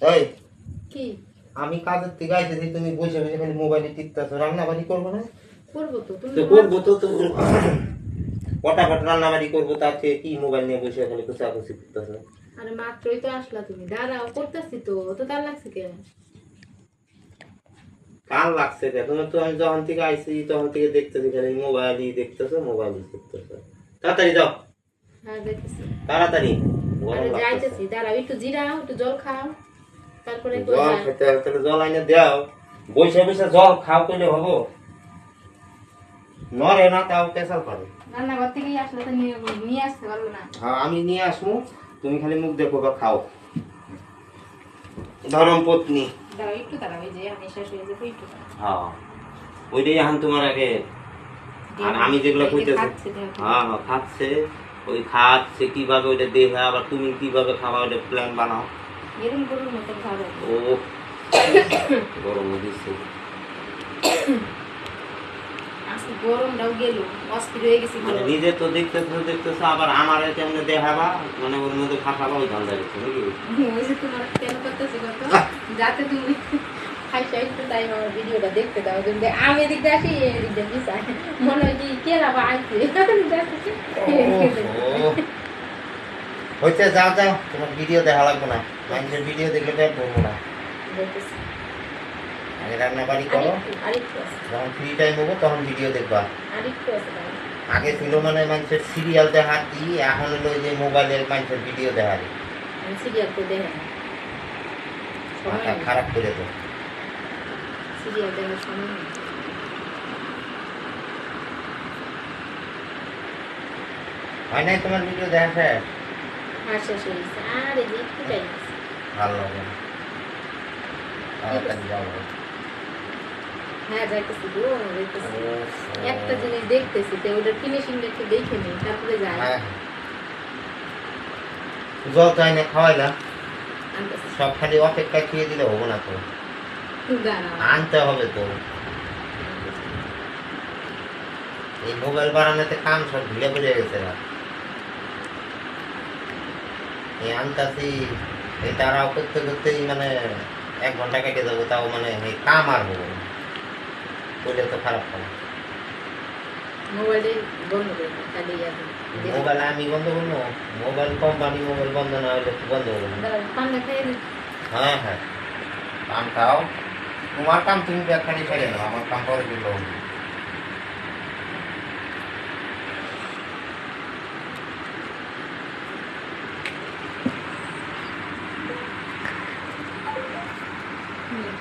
এই কি আমি কাজের থেকে আইতেছি, তুমি বসে বসে খালি মোবাইলে টিপতেছো, রান্না বাড়ি করবো না? করবো তো, তুমি তো করবো তো, তো ফটাফট রান্না বাড়ি করবো, তার থেকে কি মোবাইল নিয়ে বসে খালি কুচাকুচি করতেছো? আরে মাত্রই তো আসলা তুমি, দাঁড়াও করতেছি তো, তো তার লাগছে কেন? কাল লাগছে কে? তুমি তো, আমি যখন থেকে আইছি তখন থেকে দেখতেছি খালি মোবাইলই দেখতেছো, মোবাইলই দেখতেছো। তাড়াতাড়ি যাও, হ্যাঁ দেখতেছি। তাড়াতাড়ি, গরম আরে লাগতেছে। যাইতেছি, দাঁড়াও একটু জিরাও, একটু জল খাও, তারপরে কই জল যাই। খেতে হবে, তাহলে জল আইনে দাও। বসে বসে জল খাও কইলে হবো? নরে না, তাও পেশাল করে। রান্নাঘর থেকেই আসলে তো নিয়ে নিয়ে আসতে পারবো না। হ্যাঁ, আমি নিয়ে আসবো, তুমি খালি মুখ দেখো বা খাও। ধরম পত্নী। দাঁড়াও একটু, দাঁড়াও, এই যে আমি শেষ হয়ে যাবো একটু দাঁড়াও। হ্যাঁ, ওইটাই এখন তোমার আগে। আর আমি যেগুলো এই যে কইতেছি, খাচ্ছে দেখো। হ্যাঁ হ্যাঁ খাচ্ছে, ওই খাচ্ছে কিভাবে ওইটা দেখে, আবার তুমি কিভাবে খাবা ওইটা প্ল্যান বানাও। এরকম গরুর মতো খাবে। ও গরম দিচ্ছে। আজকে গরমটাও গেল, অস্থির হয়ে গেছি মানে গরম। নিজে তো দেখতেছো আবার আমার কেমনে দেখাবা, মানে ওর মধ্যে ফাঁসাবা, ওই ধান্দা দিচ্ছে নাকি? ওই যে তোমার কেন করতেছি কত, যাতে তুমি খাইছা একটু টাইম আমার ভিডিওটা দেখতে দাও, কিন্তু আমি এদিক দিয়ে আসি এদিক দিয়ে পিছাই, মনে হয় কি কেরা বা আইছে হইতে যাও যাও, তোমার ভিডিও দেখা লাগবে না, মানুষের ভিডিও দেখলে পেট ভরবো না। বলতেছি। আগে রান্না বাড়ি করো, আরেকটু আছে, যখন ফ্রি টাইম হবো তখন ভিডিও দেখবা। আরেকটু আছে দাঁড়াও। আগে ছিল মানে মানুষের সিরিয়াল দেখার কি, এখন হলো ওই যে মোবাইলের মানুষের ভিডিও দেখার। আমি সিরিয়াল তো দেখে না, সময় মাথা নেই, খারাপ করে তো। সিরিয়াল দেখার সময় নেই। হয় নাই তোমার ভিডিও দেখা শেষ? আর শেষ হয়ে গেছে, আর এই যে একটু টাইম আছে। ভালো লাগে না, তাড়াতাড়ি যাবো। হ্যাঁ যাইতেছি গো, যাইতেছি। একটা জিনিস দেখতেছি, তো ওটার ফিনিশিংটা একটু দেখে নিই, তারপরে যাই। হ্যাঁ, জল চাই না খাওয়াইলা, আনতেছি। সব খালি অপেক্ষা খেয়ে দিলে হবো না তো, দাঁড়াও। আনতে হবে তো। এই মোবাইল বানানোতে কাম সব ঢিলে পড়ে গেছে না। এই আনতাছি, এই তারাও করতে করতেই মানে 1 ঘন্টা কেটে যাবো, তাও মানে এই কাম আর হবো না, করলে তো খারাপ হবে। মোবাইলে বন্ধ করে দাও, তাহলে মোবাইল আমি বন্ধ করবো? মোবাইল কোম্পানি মোবাইল বন্ধ না হলে তো বন্ধ করবো না। দাঁড়াও, পান্ডা খেয়ে নিই। হ্যাঁ হ্যাঁ, কাম খাও, তোমার কাম তুমি ব্যাগখানি ছেড়ে নাও, আমার কাম পরে দিল। হুম।